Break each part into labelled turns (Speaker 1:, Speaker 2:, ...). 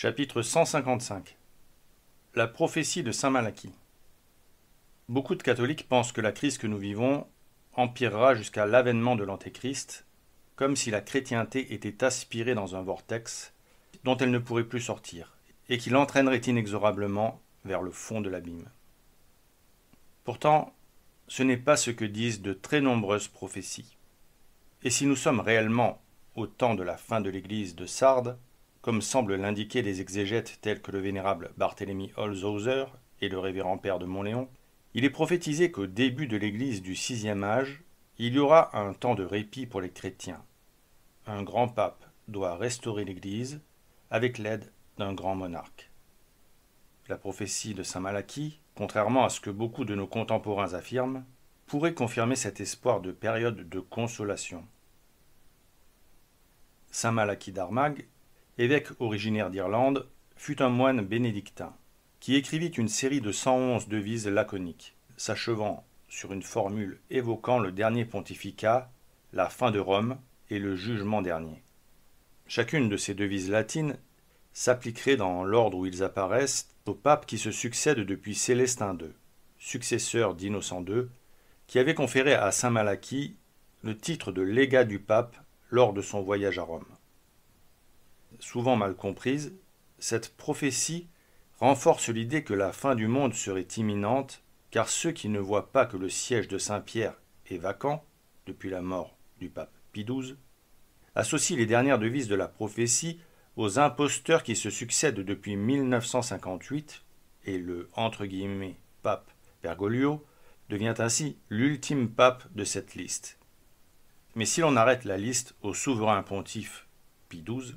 Speaker 1: Chapitre 155. La prophétie de saint Malachie. Beaucoup de catholiques pensent que la crise que nous vivons empirera jusqu'à l'avènement de l'Antéchrist, comme si la chrétienté était aspirée dans un vortex dont elle ne pourrait plus sortir, et qui l'entraînerait inexorablement vers le fond de l'abîme. Pourtant, ce n'est pas ce que disent de très nombreuses prophéties. Et si nous sommes réellement au temps de la fin de l'Église de Sardes, comme semblent l'indiquer des exégètes tels que le vénérable Barthélemy Holzhauser et le révérend père de Montléon, il est prophétisé qu'au début de l'Église du VIe âge, il y aura un temps de répit pour les chrétiens. Un grand pape doit restaurer l'Église avec l'aide d'un grand monarque. La prophétie de saint Malachie, contrairement à ce que beaucoup de nos contemporains affirment, pourrait confirmer cet espoir de période de consolation. Saint Malachie d'Armagh, évêque originaire d'Irlande, fut un moine bénédictin, qui écrivit une série de 111 devises laconiques, s'achevant sur une formule évoquant le dernier pontificat, la fin de Rome et le jugement dernier. Chacune de ces devises latines s'appliquerait dans l'ordre où ils apparaissent aux papes qui se succèdent depuis Célestin II, successeur d'Innocent II, qui avait conféré à saint Malachie le titre de légat du pape lors de son voyage à Rome. Souvent mal comprise, cette prophétie renforce l'idée que la fin du monde serait imminente, car ceux qui ne voient pas que le siège de Saint-Pierre est vacant, depuis la mort du pape Pie XII, associent les dernières devises de la prophétie aux imposteurs qui se succèdent depuis 1958, et le « pape Bergoglio devient ainsi l'ultime pape de cette liste. Mais si l'on arrête la liste au souverain pontife Pie XII,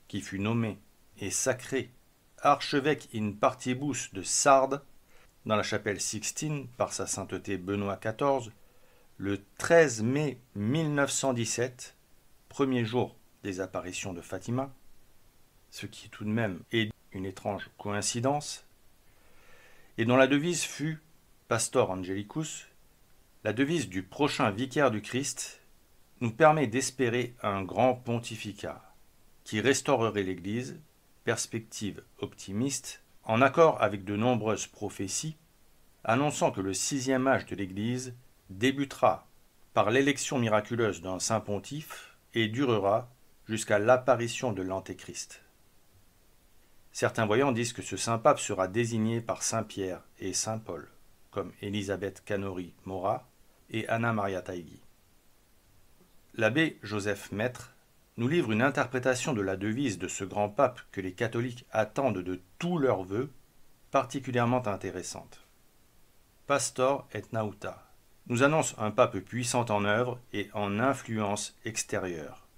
Speaker 1: qui fut nommé et sacré archevêque in partibus de Sardes, dans la chapelle Sixtine par sa sainteté Benoît XIV, le 13 mai 1917, premier jour des apparitions de Fatima, ce qui tout de même est une étrange coïncidence, et dont la devise fut Pastor Angelicus, la devise du prochain vicaire du Christ, nous permet d'espérer un grand pontificat qui restaurerait l'Église, perspective optimiste, en accord avec de nombreuses prophéties, annonçant que le sixième âge de l'Église débutera par l'élection miraculeuse d'un saint pontife et durera jusqu'à l'apparition de l'Antéchrist. Certains voyants disent que ce saint pape sera désigné par saint Pierre et saint Paul, comme Elisabeth Canori Mora et Anna Maria Taigui. L'abbé Joseph Maître nous livre une interprétation de la devise de ce grand pape que les catholiques attendent de tous leurs vœux, particulièrement intéressante. Pastor et Nauta nous annonce un pape puissant en œuvre et en influence extérieure.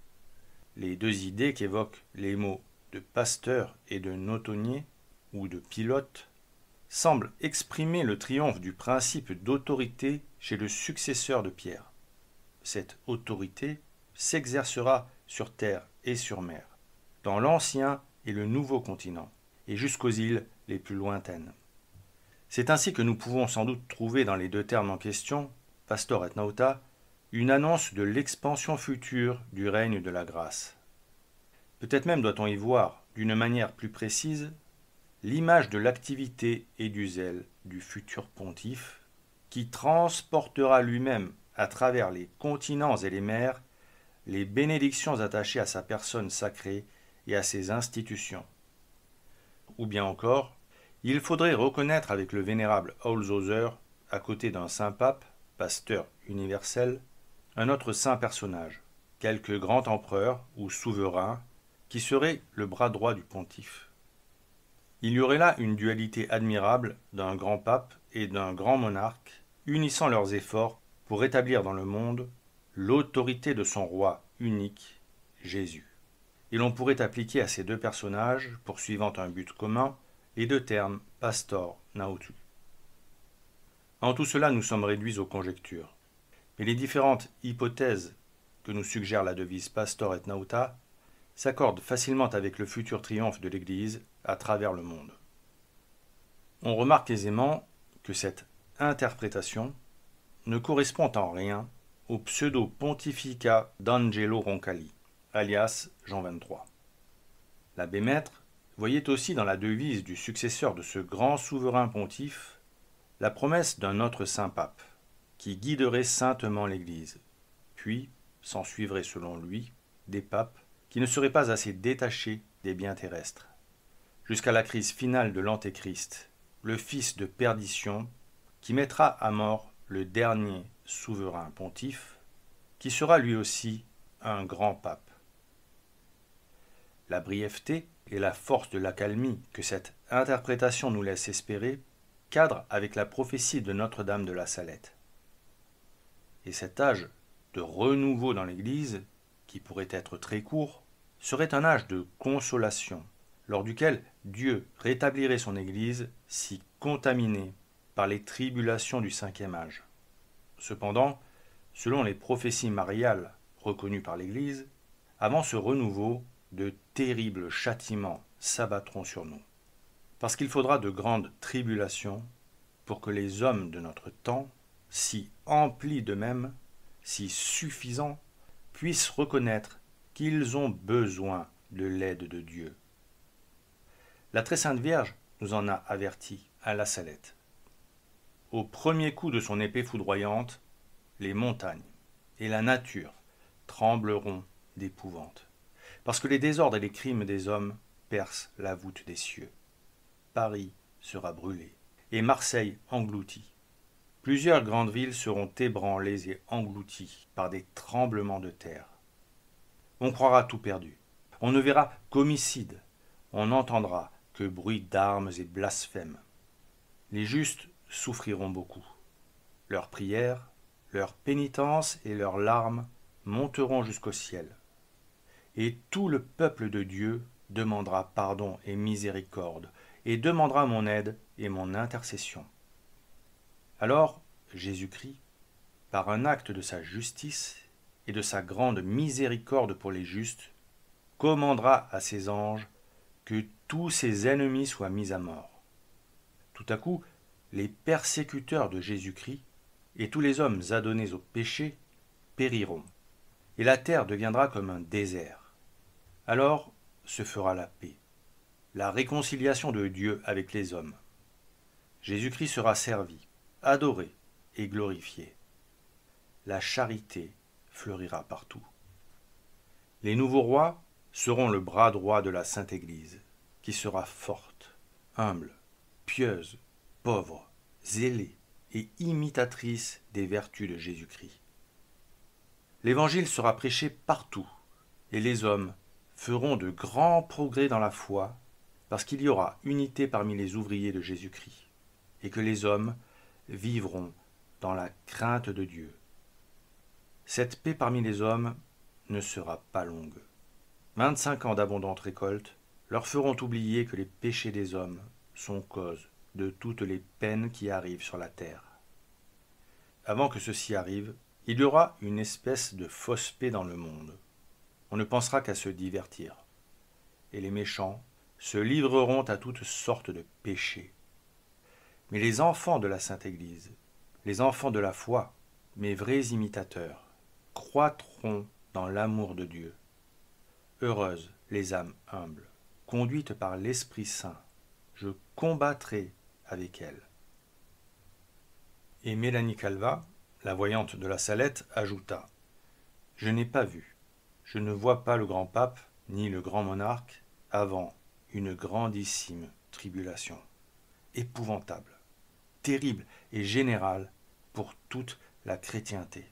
Speaker 1: Les deux idées qu'évoquent les mots de pasteur et de notonnier, ou de pilote, semblent exprimer le triomphe du principe d'autorité chez le successeur de Pierre. Cette autorité s'exercera sur terre et sur mer, dans l'ancien et le nouveau continent, et jusqu'aux îles les plus lointaines. C'est ainsi que nous pouvons sans doute trouver dans les deux termes en question, Pastor et Nauta, une annonce de l'expansion future du règne de la grâce. Peut-être même doit-on y voir, d'une manière plus précise, l'image de l'activité et du zèle du futur pontife, qui transportera lui-même à travers les continents et les mers les bénédictions attachées à sa personne sacrée et à ses institutions. Ou bien encore, il faudrait reconnaître avec le vénérable Holzhauser, à côté d'un saint pape, pasteur universel, un autre saint personnage, quelque grand empereur ou souverain, qui serait le bras droit du pontife. Il y aurait là une dualité admirable d'un grand pape et d'un grand monarque, unissant leurs efforts pour rétablir dans le monde l'autorité de son roi unique, Jésus. Et l'on pourrait appliquer à ces deux personnages, poursuivant un but commun, les deux termes pastor nautu. En tout cela, nous sommes réduits aux conjectures. Mais les différentes hypothèses que nous suggère la devise pastor et nauta s'accordent facilement avec le futur triomphe de l'Église à travers le monde. On remarque aisément que cette interprétation ne correspond en rien au pseudo-pontificat d'Angelo Roncalli, alias Jean XXIII. L'abbé Maître voyait aussi dans la devise du successeur de ce grand souverain pontife la promesse d'un autre saint pape, qui guiderait saintement l'Église. Puis s'ensuivraient selon lui des papes qui ne seraient pas assez détachés des biens terrestres, jusqu'à la crise finale de l'Antéchrist, le fils de perdition, qui mettra à mort le dernier souverain pontife, qui sera lui aussi un grand pape. La brièveté et la force de l'accalmie que cette interprétation nous laisse espérer cadrent avec la prophétie de Notre-Dame de la Salette. Et cet âge de renouveau dans l'Église, qui pourrait être très court, serait un âge de consolation, lors duquel Dieu rétablirait son Église si contaminée par les tribulations du cinquième âge. Cependant, selon les prophéties mariales reconnues par l'Église, avant ce renouveau, de terribles châtiments s'abattront sur nous. Parce qu'il faudra de grandes tribulations pour que les hommes de notre temps, si emplis d'eux-mêmes, si suffisants, puissent reconnaître qu'ils ont besoin de l'aide de Dieu. La très sainte Vierge nous en a avertis à la Salette. Au premier coup de son épée foudroyante, les montagnes et la nature trembleront d'épouvante, parce que les désordres et les crimes des hommes percent la voûte des cieux. Paris sera brûlé et Marseille engloutie. Plusieurs grandes villes seront ébranlées et englouties par des tremblements de terre. On croira tout perdu. On ne verra qu'homicide. On n'entendra que bruit d'armes et blasphèmes. Les justes souffriront beaucoup. Leurs prières, leurs pénitences et leurs larmes monteront jusqu'au ciel. Et tout le peuple de Dieu demandera pardon et miséricorde, et demandera mon aide et mon intercession. Alors Jésus-Christ, par un acte de sa justice et de sa grande miséricorde pour les justes, commandera à ses anges que tous ses ennemis soient mis à mort. Tout à coup, les persécuteurs de Jésus-Christ et tous les hommes adonnés au péché périront, et la terre deviendra comme un désert. Alors se fera la paix, la réconciliation de Dieu avec les hommes. Jésus-Christ sera servi, adoré et glorifié. La charité fleurira partout. Les nouveaux rois seront le bras droit de la Sainte Église, qui sera forte, humble, pieuse, pauvre, zélée et imitatrice des vertus de Jésus-Christ. L'Évangile sera prêché partout, et les hommes feront de grands progrès dans la foi, parce qu'il y aura unité parmi les ouvriers de Jésus-Christ, et que les hommes vivront dans la crainte de Dieu. Cette paix parmi les hommes ne sera pas longue. 25 ans d'abondante récolte leur feront oublier que les péchés des hommes sont cause de toutes les peines qui arrivent sur la terre. Avant que ceci arrive, il y aura une espèce de fausse paix dans le monde. On ne pensera qu'à se divertir. Et les méchants se livreront à toutes sortes de péchés. Mais les enfants de la Sainte Église, les enfants de la foi, mes vrais imitateurs, croîtront dans l'amour de Dieu. Heureuses les âmes humbles, conduites par l'Esprit Saint, je combattrai avec elles. Et Mélanie Calvat, la voyante de la Salette, ajouta : Je n'ai pas vu, je ne vois pas le grand pape, ni le grand monarque, avant une grandissime tribulation, épouvantable, terrible et générale pour toute la chrétienté.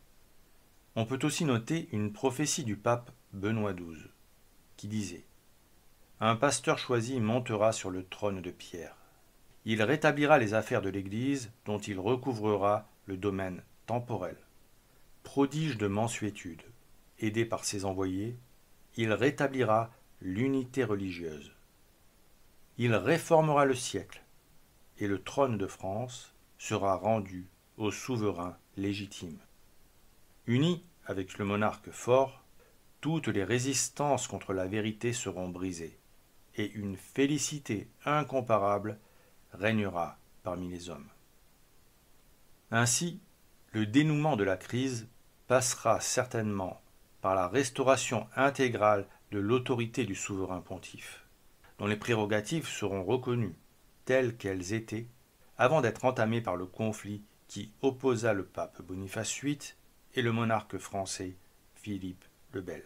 Speaker 1: On peut aussi noter une prophétie du pape Benoît XII, qui disait : Un pasteur choisi montera sur le trône de pierre. Il rétablira les affaires de l'Église dont il recouvrera le domaine temporel. Prodige de mansuétude, aidé par ses envoyés, il rétablira l'unité religieuse. Il réformera le siècle, et le trône de France sera rendu au souverain légitime. Unis avec le monarque fort, toutes les résistances contre la vérité seront brisées, et une félicité incomparable régnera parmi les hommes. Ainsi, le dénouement de la crise passera certainement par la restauration intégrale de l'autorité du souverain pontife, dont les prérogatives seront reconnues telles qu'elles étaient, avant d'être entamées par le conflit qui opposa le pape Boniface VIII et le monarque français Philippe le Bel.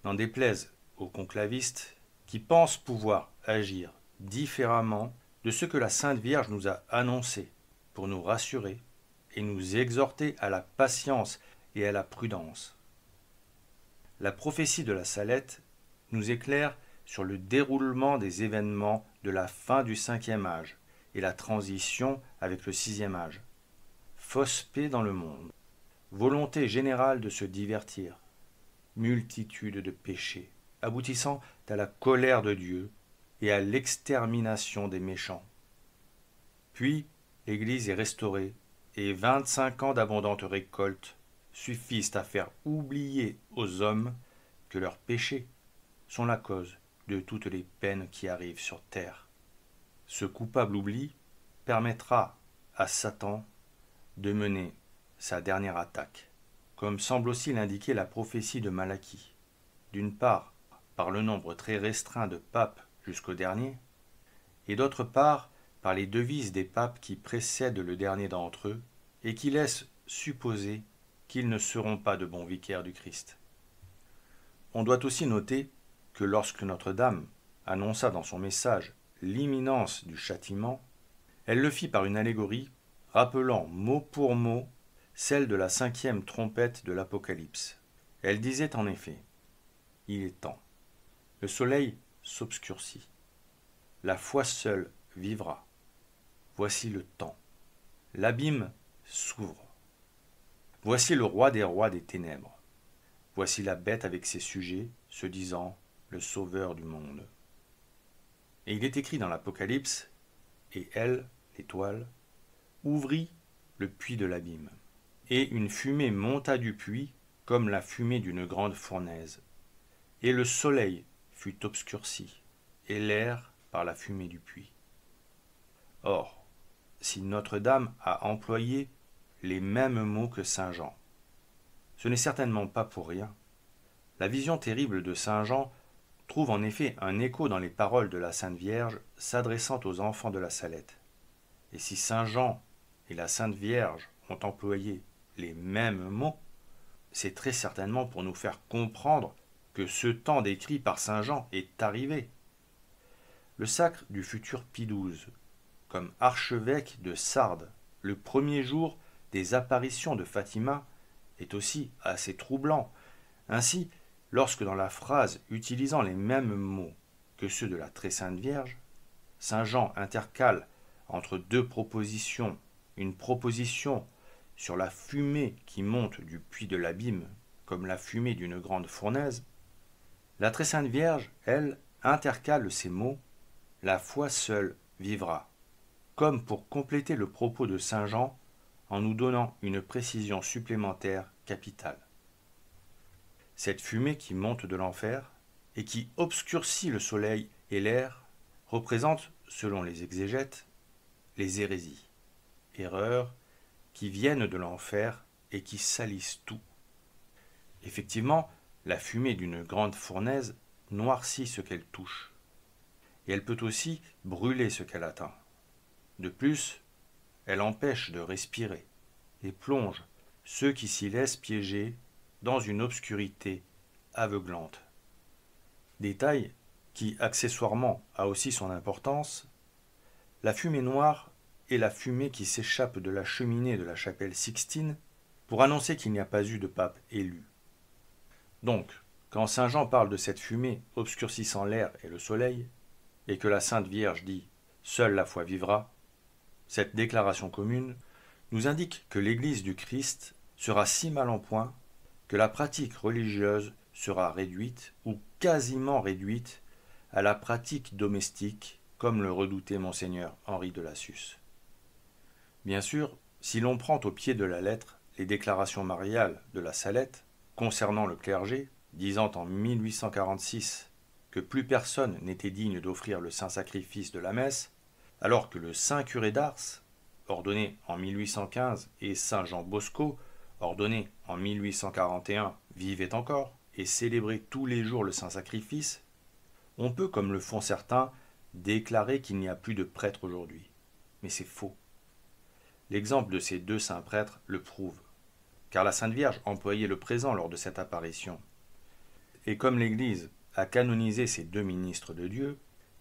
Speaker 1: N'en déplaise aux conclavistes qui pensent pouvoir agir différemment de ce que la Sainte Vierge nous a annoncé pour nous rassurer et nous exhorter à la patience et à la prudence. La prophétie de la Salette nous éclaire sur le déroulement des événements de la fin du 5e âge et la transition avec le 6e âge. Fausse paix dans le monde, volonté générale de se divertir, multitude de péchés, aboutissant à la colère de Dieu et à l'extermination des méchants. Puis, l'Église est restaurée et 25 ans d'abondantes récoltes suffisent à faire oublier aux hommes que leurs péchés sont la cause de toutes les peines qui arrivent sur terre. Ce coupable oubli permettra à Satan de mener sa dernière attaque, comme semble aussi l'indiquer la prophétie de Malachie. D'une part, par le nombre très restreint de papes jusqu'au dernier, et d'autre part, par les devises des papes qui précèdent le dernier d'entre eux et qui laissent supposer qu'ils ne seront pas de bons vicaires du Christ. On doit aussi noter que lorsque Notre-Dame annonça dans son message l'imminence du châtiment, elle le fit par une allégorie rappelant mot pour mot celle de la 5e trompette de l'Apocalypse. Elle disait en effet « Il est temps. Le soleil s'obscurcit. La foi seule vivra. Voici le temps. L'abîme s'ouvre. Voici le roi des rois des ténèbres. Voici la bête avec ses sujets, se disant le sauveur du monde. » Et il est écrit dans l'Apocalypse « Et elle, l'étoile, ouvrit le puits de l'abîme. Et une fumée monta du puits comme la fumée d'une grande fournaise. Et le soleil fut obscurci, et l'air par la fumée du puits. » Or, si Notre-Dame a employé les mêmes mots que saint Jean, ce n'est certainement pas pour rien. La vision terrible de saint Jean trouve en effet un écho dans les paroles de la Sainte Vierge s'adressant aux enfants de la Salette. Et si saint Jean et la Sainte Vierge ont employé les mêmes mots, c'est très certainement pour nous faire comprendre que ce temps décrit par saint Jean est arrivé. Le sacre du futur Pie XII, comme archevêque de Sardes, le premier jour des apparitions de Fatima, est aussi assez troublant. Ainsi, lorsque dans la phrase utilisant les mêmes mots que ceux de la Très Sainte Vierge, saint Jean intercale entre deux propositions une proposition sur la fumée qui monte du puits de l'abîme comme la fumée d'une grande fournaise, la Très Sainte Vierge, elle, intercale ces mots « la foi seule vivra », comme pour compléter le propos de saint Jean en nous donnant une précision supplémentaire capitale. Cette fumée qui monte de l'enfer et qui obscurcit le soleil et l'air représente, selon les exégètes, les hérésies, erreurs qui viennent de l'enfer et qui salissent tout. Effectivement, la fumée d'une grande fournaise noircit ce qu'elle touche, et elle peut aussi brûler ce qu'elle atteint. De plus, elle empêche de respirer et plonge ceux qui s'y laissent piéger dans une obscurité aveuglante. Détail qui, accessoirement, a aussi son importance, la fumée noire est la fumée qui s'échappe de la cheminée de la chapelle Sixtine pour annoncer qu'il n'y a pas eu de pape élu. Donc, quand saint Jean parle de cette fumée obscurcissant l'air et le soleil, et que la Sainte Vierge dit « Seule la foi vivra », cette déclaration commune nous indique que l'Église du Christ sera si mal en point que la pratique religieuse sera réduite ou quasiment réduite à la pratique domestique, comme le redoutait monseigneur Henri de Lassus. Bien sûr, si l'on prend au pied de la lettre les déclarations mariales de la Salette concernant le clergé, disant en 1846 que plus personne n'était digne d'offrir le saint sacrifice de la messe, alors que le saint curé d'Ars, ordonné en 1815, et saint Jean Bosco, ordonné en 1841, vivaient encore et célébraient tous les jours le saint sacrifice, On peut, comme le font certains, déclarer qu'il n'y a plus de prêtres aujourd'hui. Mais c'est faux. L'exemple de ces deux saints prêtres le prouve, car la Sainte Vierge employait le présent lors de cette apparition. Et comme l'Église a canonisé ces deux ministres de Dieu,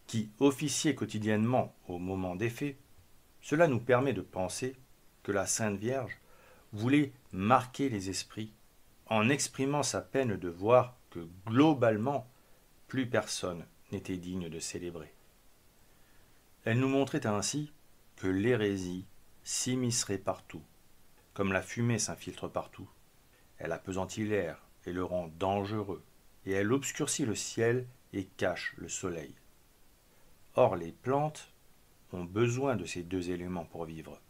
Speaker 1: qui officiaient quotidiennement au moment des faits, cela nous permet de penser que la Sainte Vierge voulait marquer les esprits en exprimant sa peine de voir que globalement, plus personne n'était digne de célébrer. Elle nous montrait ainsi que l'hérésie s'immiscerait partout, comme la fumée s'infiltre partout. Elle appesantit l'air et le rend dangereux, et elle obscurcit le ciel et cache le soleil. Or, les plantes ont besoin de ces deux éléments pour vivre.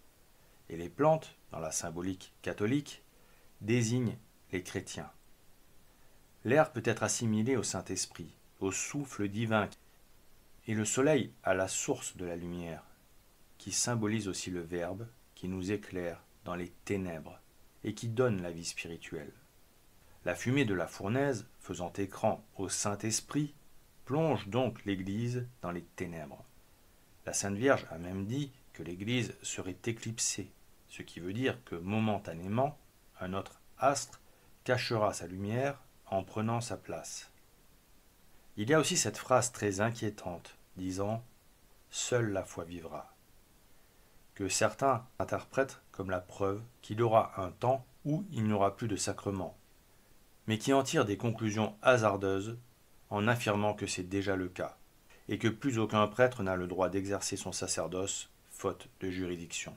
Speaker 1: Et les plantes, dans la symbolique catholique, désignent les chrétiens. L'air peut être assimilé au Saint-Esprit, au souffle divin, et le soleil à la source de la lumière, qui symbolise aussi le Verbe qui nous éclaire dans les ténèbres et qui donne la vie spirituelle. La fumée de la fournaise, faisant écran au Saint-Esprit, plonge donc l'Église dans les ténèbres. La Sainte Vierge a même dit que l'Église serait éclipsée, ce qui veut dire que momentanément, un autre astre cachera sa lumière en prenant sa place. Il y a aussi cette phrase très inquiétante disant « Seule la foi vivra », que certains interprètent comme la preuve qu'il y aura un temps où il n'y aura plus de sacrement, mais qui en tirent des conclusions hasardeuses en affirmant que c'est déjà le cas, et que plus aucun prêtre n'a le droit d'exercer son sacerdoce, faute de juridiction.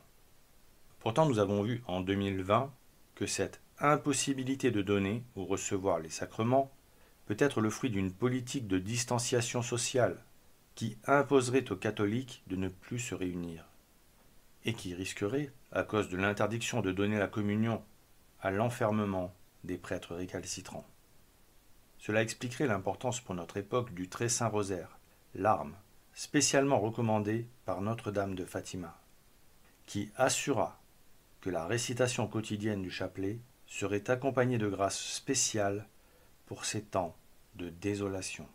Speaker 1: Pourtant, nous avons vu en 2020 que cette impossibilité de donner ou recevoir les sacrements peut être le fruit d'une politique de distanciation sociale qui imposerait aux catholiques de ne plus se réunir, et qui risquerait, à cause de l'interdiction de donner la communion, à l'enfermement des prêtres récalcitrants. Cela expliquerait l'importance pour notre époque du très saint rosaire, l'arme spécialement recommandée par Notre-Dame de Fatima, qui assura que la récitation quotidienne du chapelet serait accompagnée de grâces spéciales pour ces temps de désolation.